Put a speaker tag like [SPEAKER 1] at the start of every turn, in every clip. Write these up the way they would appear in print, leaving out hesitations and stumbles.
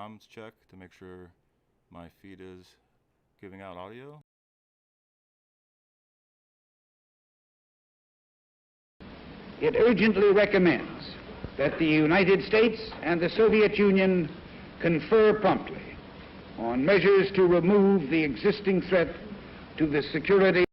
[SPEAKER 1] comms check to make sure my feed is giving out audio.
[SPEAKER 2] It urgently recommends that the United States and the Soviet Union confer promptly on measures to remove the existing threat to the security.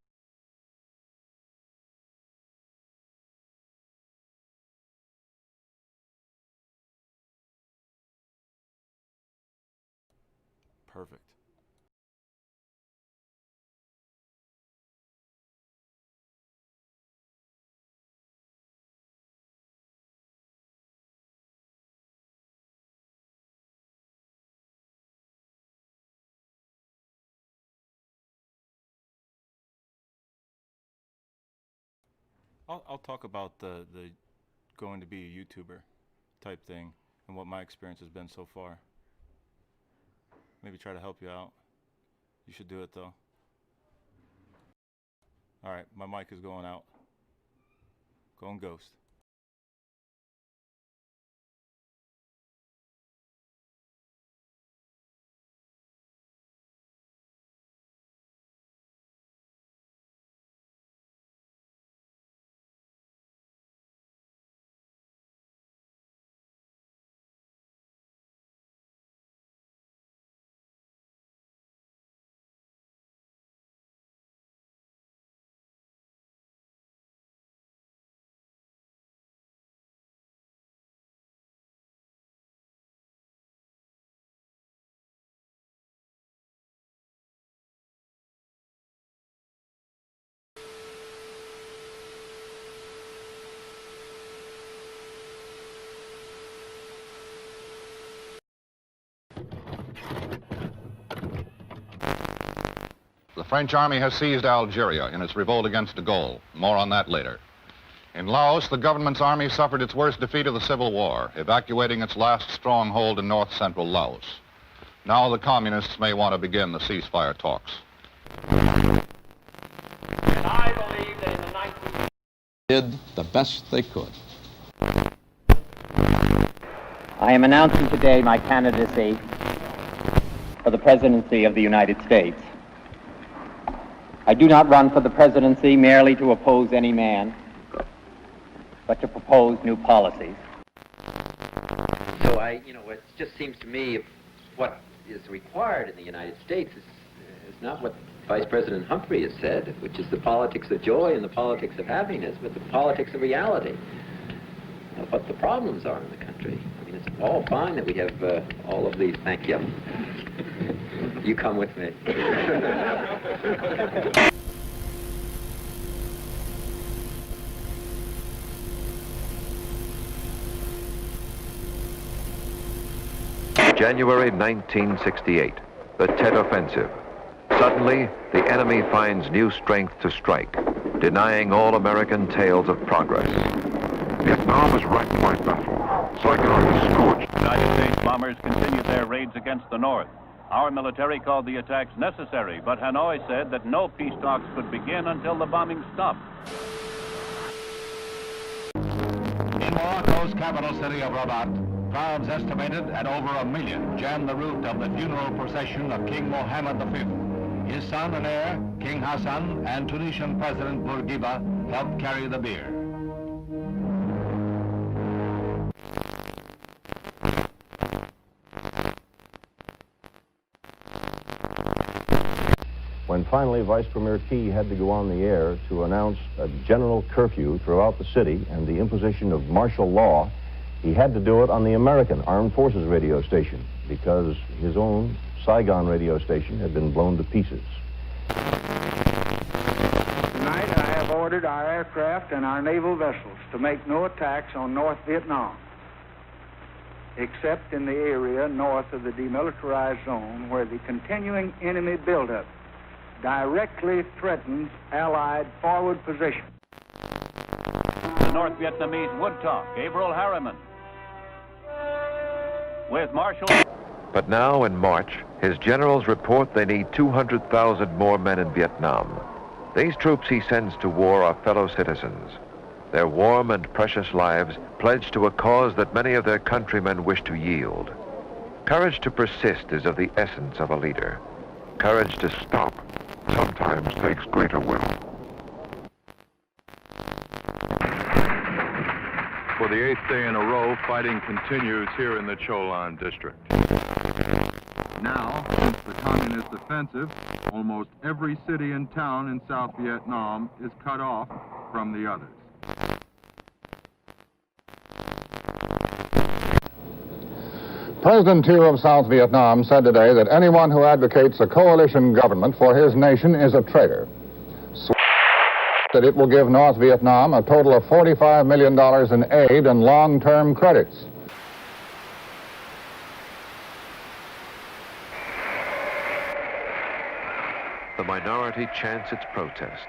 [SPEAKER 1] Perfect. I'll talk about the going to be a YouTuber type thing and what my experience has been so far. Maybe try to help you out. You should do it though. Alright, my mic is going out. Going ghost.
[SPEAKER 3] The French army has seized Algeria in its revolt against de Gaulle. More on that later. In Laos, the government's army suffered its worst defeat of the Civil War, evacuating its last stronghold in north-central Laos. Now the communists may want to begin the ceasefire talks.
[SPEAKER 4] And I believe that in the 19th...
[SPEAKER 5] did the best they could.
[SPEAKER 6] I am announcing today my candidacy for the presidency of the United States. I do not run for the presidency merely to oppose any man, but to propose new policies.
[SPEAKER 7] So it just seems to me what is required in the United States is not what Vice President Humphrey has said, which is the politics of joy and the politics of happiness, but the politics of reality, of what the problems are in the country. I mean, it's all fine that we have all of these. Thank you. You come with me.
[SPEAKER 8] January 1968, the Tet Offensive. Suddenly, the enemy finds new strength to strike, denying all American tales of progress.
[SPEAKER 9] Vietnam is wrecked by battle. Saigon is scorched.
[SPEAKER 10] United States bombers continued their raids against the North. Our military called the attacks necessary, but Hanoi said that no peace talks could begin until the bombing stopped.
[SPEAKER 11] In Morocco's capital city of Rabat, crowds estimated at over 1 million jammed the route of the funeral procession of King Mohammed V. His son and heir, King Hassan, and Tunisian President Bourguiba helped carry the bier.
[SPEAKER 12] When finally Vice Premier Key had to go on the air to announce a general curfew throughout the city and the imposition of martial law, he had to do it on the American Armed Forces radio station because his own Saigon radio station had been blown to pieces.
[SPEAKER 2] Tonight I have ordered our aircraft and our naval vessels to make no attacks on North Vietnam, except in the area north of the demilitarized zone where the continuing enemy buildup directly threatens Allied forward position.
[SPEAKER 10] The North Vietnamese would talk. Gabriel Harriman. With Marshal...
[SPEAKER 8] But now, in March, his generals report they need 200,000 more men in Vietnam. These troops he sends to war are fellow citizens. Their warm and precious lives pledged to a cause that many of their countrymen wish to yield. Courage to persist is of the essence of a leader. Courage to
[SPEAKER 9] Stop sometimes takes greater will.
[SPEAKER 13] For the 8th day in a row, fighting continues here in the Cholan district.
[SPEAKER 14] Now, since the communist offensive, almost every city and town in South Vietnam is cut off from the others.
[SPEAKER 3] President Thieu of South Vietnam said today that anyone who advocates a coalition government for his nation is a traitor. That it will give North Vietnam a total of $45 million in aid and long-term credits.
[SPEAKER 8] The minority chants its protest.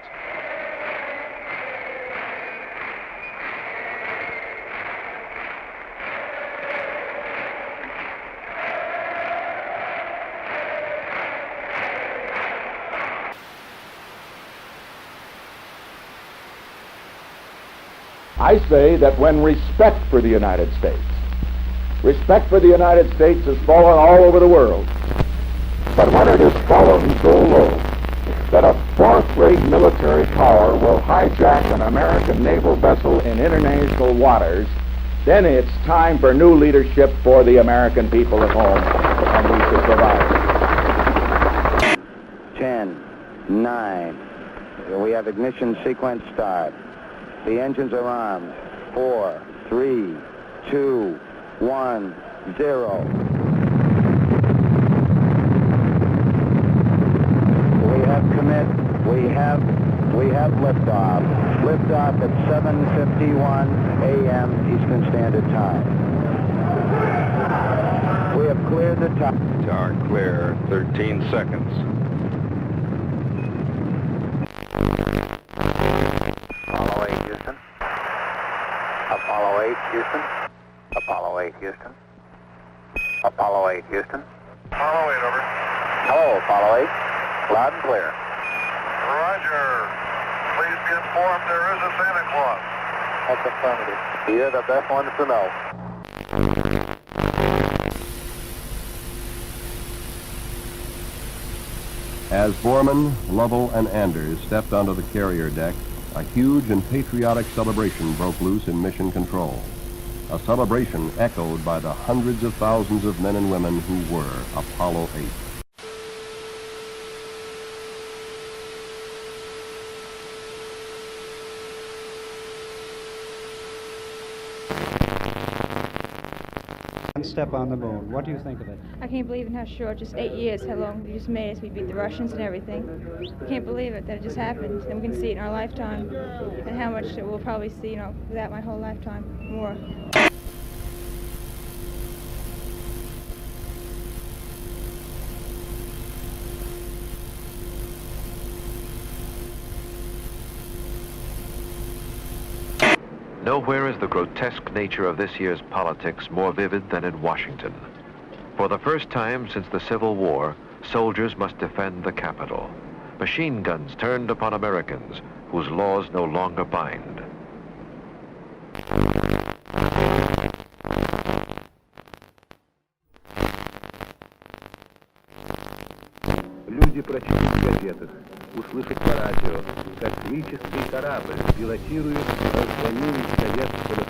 [SPEAKER 11] I say that when respect for the United States has fallen all over the world, but when it has fallen so low that a fourth-rate military power will hijack an American naval vessel in international waters, then it's time for new leadership for the American people at home, and we should provide.
[SPEAKER 15] 10, 9, we have ignition sequence start. The engines are armed. 4, 3, 2, 1, 0. We have commit. We have liftoff. Liftoff at 7:51 a.m. Eastern Standard Time. We have cleared the top.
[SPEAKER 13] Tower clear, 13 seconds.
[SPEAKER 15] Apollo 8, Houston. Apollo 8, Houston. Apollo 8, Houston. Apollo 8, Houston.
[SPEAKER 9] Apollo 8, over.
[SPEAKER 15] Hello, Apollo 8. Loud and clear.
[SPEAKER 9] Roger. Please be informed there is a Santa Claus.
[SPEAKER 15] That's affirmative. You're the best ones to know.
[SPEAKER 16] As Borman, Lovell, and Anders stepped onto the carrier deck, a huge and patriotic celebration broke loose in Mission Control. A celebration echoed by the hundreds of thousands of men and women who were Apollo 8.
[SPEAKER 17] Step on the moon. What do you think of it?
[SPEAKER 18] I can't believe in how short, just 8 years, how long we just made us. We beat the Russians and everything. I can't believe it, that it just happened. And we can see it in our lifetime. And how much we'll probably see, you know, without my whole lifetime, more.
[SPEAKER 8] Nowhere is the grotesque nature of this year's politics more vivid than in Washington. For the first time since the Civil War, soldiers must defend the Capitol. Machine guns turned upon Americans whose laws no longer bind.
[SPEAKER 19] Люди прочитают в газетах, услышат по радио, как космический корабль пилотирует разгоняемый советского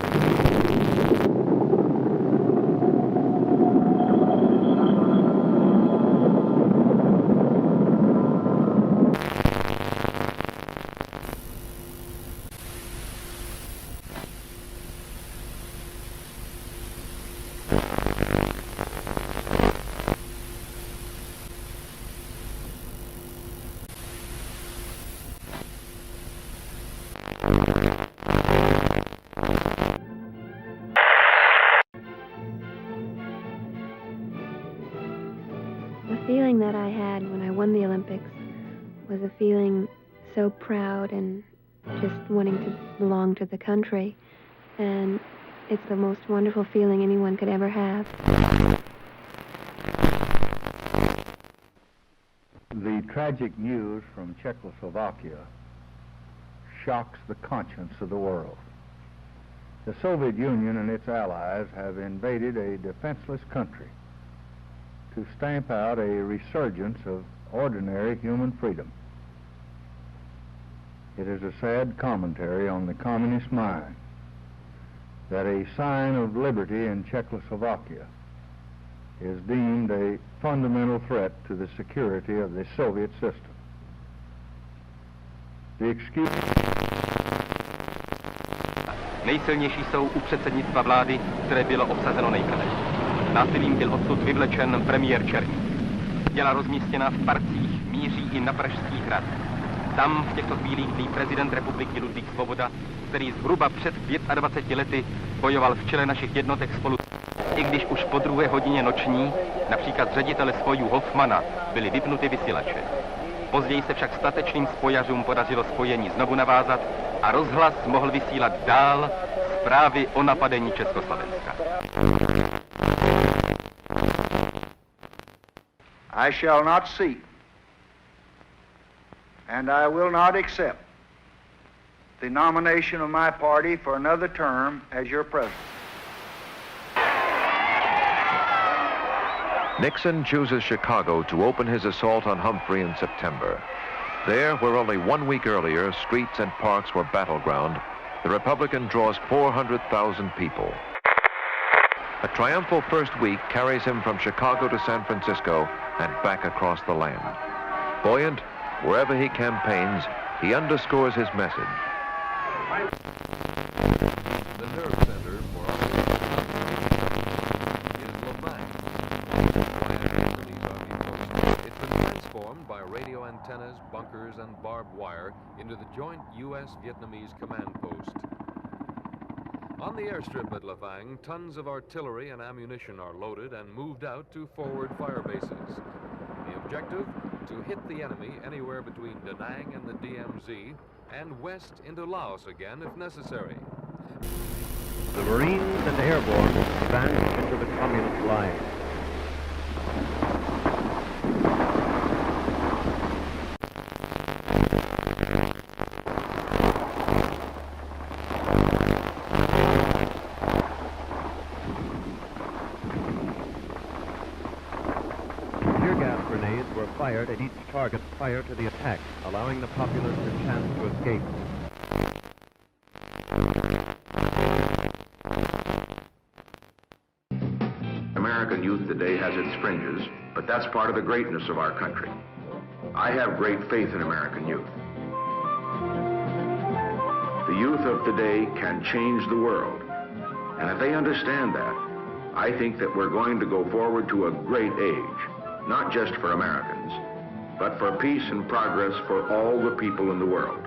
[SPEAKER 20] The feeling that I had when I won the Olympics was a feeling so proud and just wanting to belong to the country. And it's the most wonderful feeling anyone could ever have.
[SPEAKER 21] The tragic news from Czechoslovakia shocks the conscience of the world. The Soviet Union and its allies have invaded a defenseless country to stamp out a resurgence of ordinary human freedom. It is a sad commentary on the communist mind that a sign of liberty in Czechoslovakia is deemed a fundamental threat to the security of the Soviet system. The excuse...
[SPEAKER 1] Nejsilnější jsou u předsednictva vlády, které bylo obsazeno nejprve. Násilím byl odsud vyvlečen premiér Černý. Těla rozmístěná v parcích míří i na Pražský hrad. Tam v těchto chvílích tlí prezident republiky Ludvík Svoboda, který zhruba před 25 lety bojoval v čele našich jednotek spolu. I když už po 2. hodině noční, například ředitele spojů Hoffmana, byly vypnuty vysílače. Později se však statečným spojařům podařilo spojení znovu navázat a rozhlas mohl vysílat dál zprávy o napadení Československa.
[SPEAKER 22] I shall not seek, and I will not accept the nomination of my party for another term as your president.
[SPEAKER 8] Nixon chooses Chicago to open his assault on Humphrey in September. There, where only 1 week earlier streets and parks were battleground, the Republican draws 400,000 people. A triumphal first week carries him from Chicago to San Francisco and back across the land. Buoyant, wherever he campaigns, he underscores his message.
[SPEAKER 23] The nerve center for is Lavang. It's been transformed by radio antennas, bunkers, and barbed wire into the joint U.S.-Vietnamese command post. On the airstrip at Lavang, tons of artillery and ammunition are loaded and moved out to forward fire bases. The objective? To hit the enemy anywhere between Da Nang and the DMZ and west into Laos again if necessary.
[SPEAKER 19] The Marines and airborne advanced into the communist line. Tear gas grenades were fired at each target prior to the attack, allowing the populace a chance to escape.
[SPEAKER 24] American youth today has its fringes, but that's part of the greatness of our country. I have great faith in American youth. The youth of today can change the world, and if they understand that, I think that we're going to go forward to a great age, not just for Americans, but for peace and progress for all the people in the world.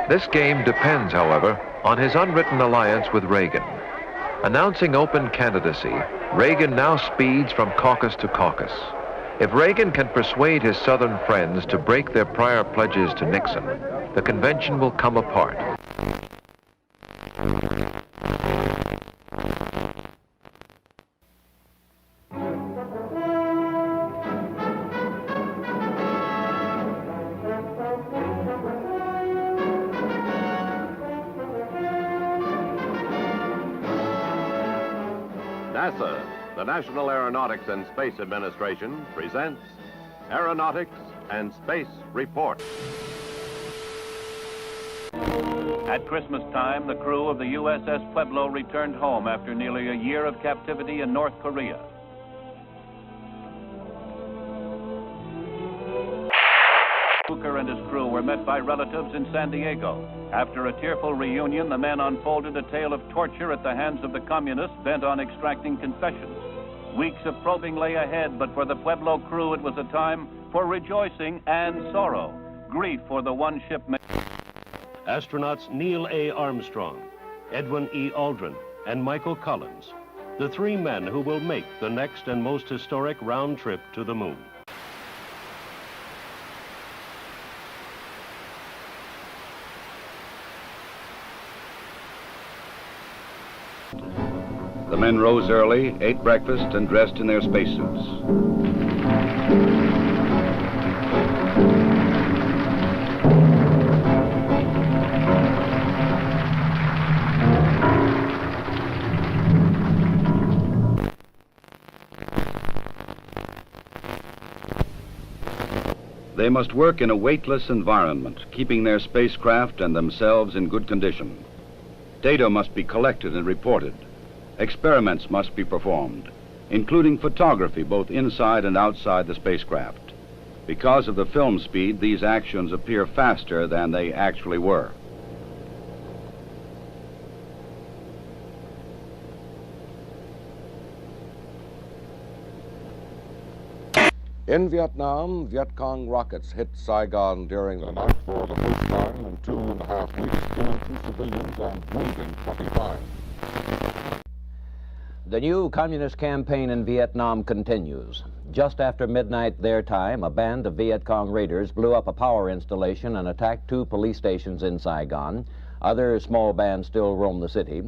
[SPEAKER 8] This game depends, however, on his unwritten alliance with Reagan. Announcing open candidacy, Reagan now speeds from caucus to caucus. If Reagan can persuade his Southern friends to break their prior pledges to Nixon, the convention will come apart.
[SPEAKER 25] NASA, the National Aeronautics and Space Administration, presents Aeronautics and Space Report.
[SPEAKER 10] At Christmas time, the crew of the USS Pueblo returned home after nearly a year of captivity in North Korea. Hooker and his crew were met by relatives in San Diego. After a tearful reunion, the men unfolded a tale of torture at the hands of the communists bent on extracting confessions. Weeks of probing lay ahead, but for the Pueblo crew, it was a time for rejoicing and sorrow. Grief for the one shipmate.
[SPEAKER 4] Astronauts Neil A. Armstrong, Edwin E. Aldrin, and Michael Collins, the three men who will make the next and most historic round trip to the moon.
[SPEAKER 5] The men rose early, ate breakfast, and dressed in their spacesuits. They must work in a weightless environment, keeping their spacecraft and themselves in good condition. Data must be collected and reported. Experiments must be performed, including photography both inside and outside the spacecraft. Because of the film speed, these actions appear faster than they actually were.
[SPEAKER 25] In Vietnam, Viet Cong rockets hit Saigon during the night for the first time in 2.5 weeks, killing 2 civilians and wounding 25.
[SPEAKER 6] The new communist campaign in Vietnam continues. Just after midnight their time, a band of Viet Cong raiders blew up a power installation and attacked 2 police stations in Saigon. Other small bands still roam the city.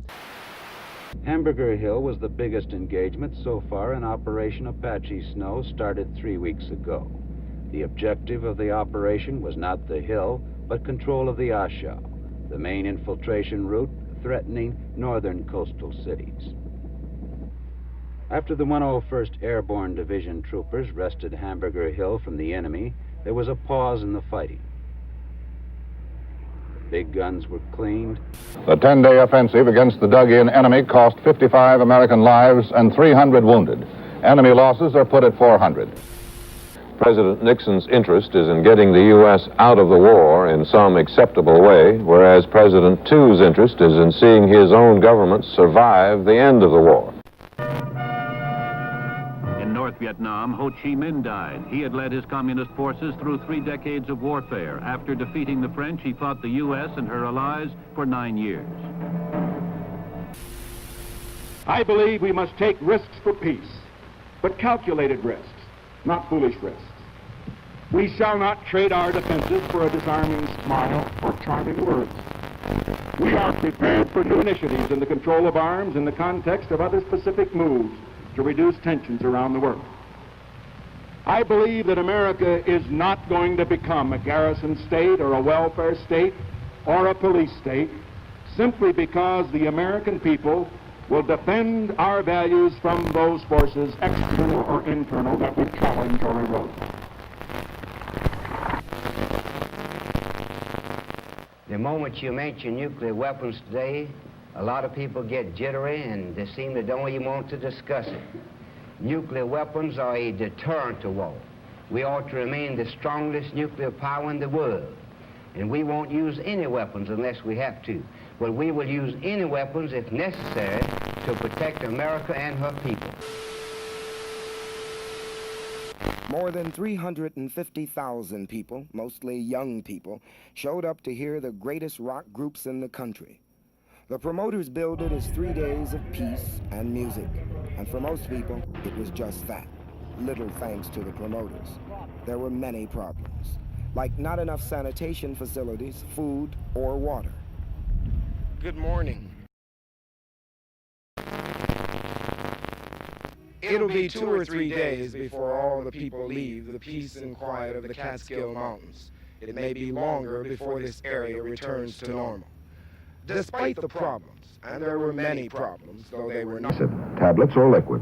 [SPEAKER 17] Hamburger Hill was the biggest engagement so far in Operation Apache Snow, started 3 weeks ago. The objective of the operation was not the hill, but control of the A Shau, the main infiltration route threatening northern coastal cities. After the 101st Airborne Division troopers wrested Hamburger Hill from the enemy, there was a pause in the fighting. The big guns were cleaned.
[SPEAKER 3] The 10-day offensive against the dug-in enemy cost 55 American lives and 300 wounded. Enemy losses are put at 400.
[SPEAKER 25] President Nixon's interest is in getting the U.S. out of the war in some acceptable way, whereas President Thu's interest is in seeing his own government survive the end of the war.
[SPEAKER 10] In North Vietnam, Ho Chi Minh died. He had led his communist forces through 3 decades of warfare. After defeating the French, he fought the U.S. and her allies for 9 years.
[SPEAKER 7] I believe we must take risks for peace, but calculated risks, not foolish risks. We shall not trade our defenses for a disarming smile or charming words. We are prepared for new initiatives in the control of arms in the context of other specific moves to reduce tensions around the world. I believe that America is not going to become a garrison state or a welfare state or a police state simply because the American people will defend our values from those forces, external or internal, that would challenge or erode.
[SPEAKER 12] The moment you mention nuclear weapons today, a lot of people get jittery and they seem to don't even want to discuss it. Nuclear weapons are a deterrent to war. We ought to remain the strongest nuclear power in the world. And we won't use any weapons unless we have to. But we will use any weapons if necessary to protect America and her people.
[SPEAKER 26] More than 350,000 people, mostly young people, showed up to hear the greatest rock groups in the country. The promoters billed it as 3 days of peace and music. And for most people, it was just that. Little thanks to the promoters. There were many problems, like not enough sanitation facilities, food, or water.
[SPEAKER 27] Good morning. It'll be 2 or 3 days before all the people leave the peace and quiet of the Catskill Mountains. It may be longer before this area returns to normal. Despite the problems, and there were many problems, though they were not...
[SPEAKER 24] Tablets or liquid.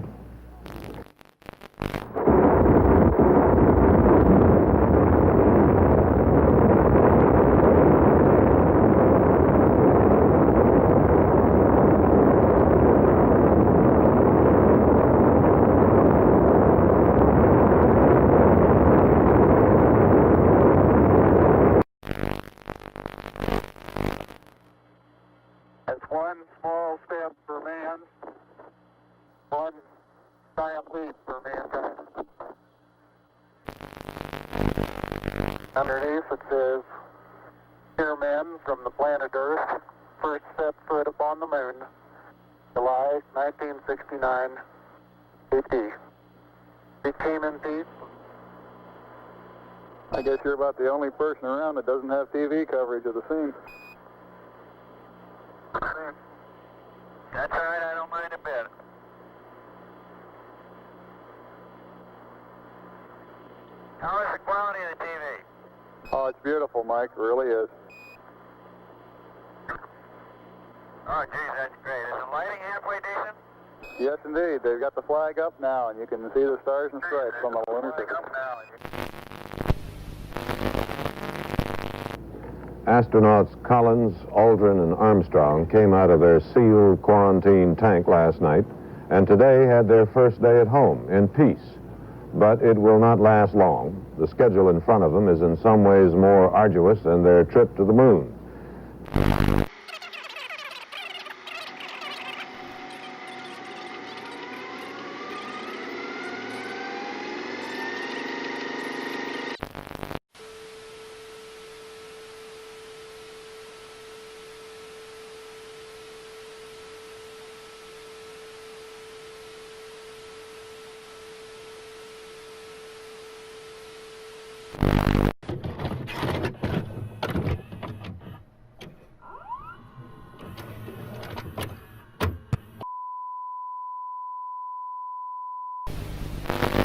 [SPEAKER 2] One triumph lead for mankind. Underneath it says, "Dear men from the planet Earth, first set foot upon the moon, July 1969, AD. It came in peace."
[SPEAKER 9] I guess you're about the only person around that doesn't have TV coverage of the scene.
[SPEAKER 2] That's all right, I don't mind a bit. How is the quality of the TV?
[SPEAKER 9] Oh, it's beautiful, Mike. It really is.
[SPEAKER 2] Oh, geez, that's great. Is the lighting halfway decent?
[SPEAKER 9] Yes, indeed. They've got the flag up now, and you can see the stars and stripes on the lunar surface.
[SPEAKER 25] Astronauts Collins, Aldrin, and Armstrong came out of their sealed quarantine tank last night and today had their first day at home in peace. But it will not last long. The schedule in front of them is in some ways more arduous than their trip to the moon.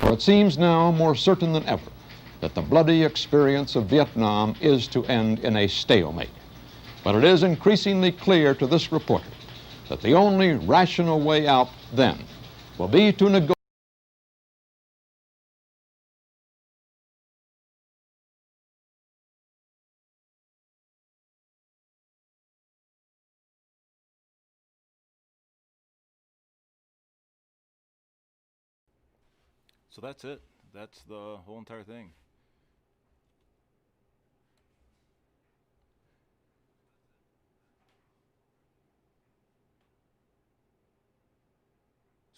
[SPEAKER 11] For it seems now more certain than ever that the bloody experience of Vietnam is to end in a stalemate. But it is increasingly clear to this reporter that the only rational way out then will be to negotiate.
[SPEAKER 13] So that's it. That's the whole entire thing.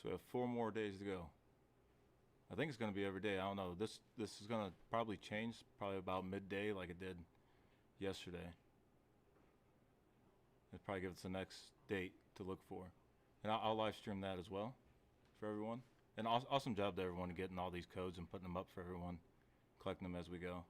[SPEAKER 13] So we have 4 more days to go. I think it's going to be every day. I don't know. This is going to probably change probably about midday like it did yesterday. It'll probably give us the next date to look for. And I'll live stream that as well for everyone. And awesome job to everyone getting all these codes and putting them up for everyone, collecting them as we go.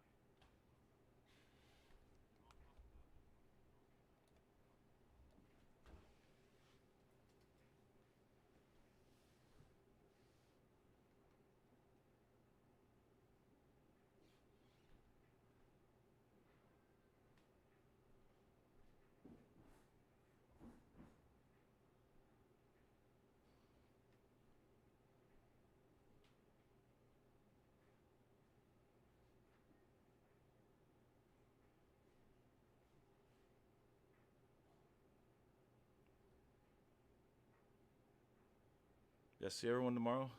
[SPEAKER 13] Yeah, see everyone tomorrow.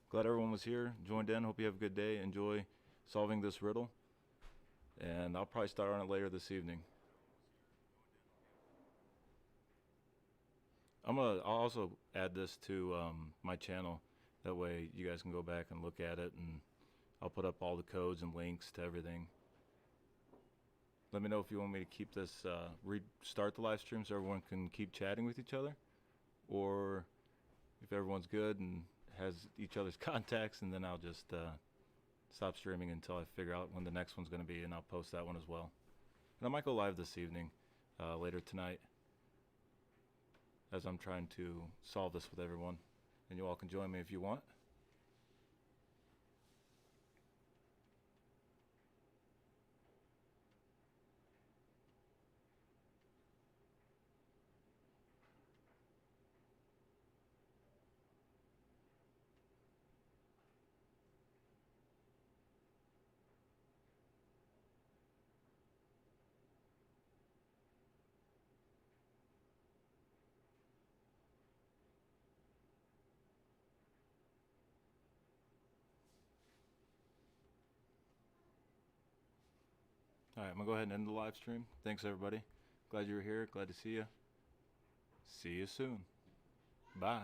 [SPEAKER 13] Glad everyone was here, joined in. Hope you have a good day. Enjoy solving this riddle. And I'll probably start on it later this evening. I'll also add this to my channel. That way you guys can go back and look at it, and I'll put up all the codes and links to everything. Let me know if you want me to keep this, restart the live stream so everyone can keep chatting with each other, or if everyone's good and has each other's contacts, and then I'll just stop streaming until I figure out when the next one's going to be, and I'll post that one as well. And I might go live this evening, later tonight, as I'm trying to solve this with everyone. And you all can join me if you want. All right, I'm going to go ahead and end the live stream. Thanks, everybody. Glad you were here. Glad to see you. See you soon. Bye.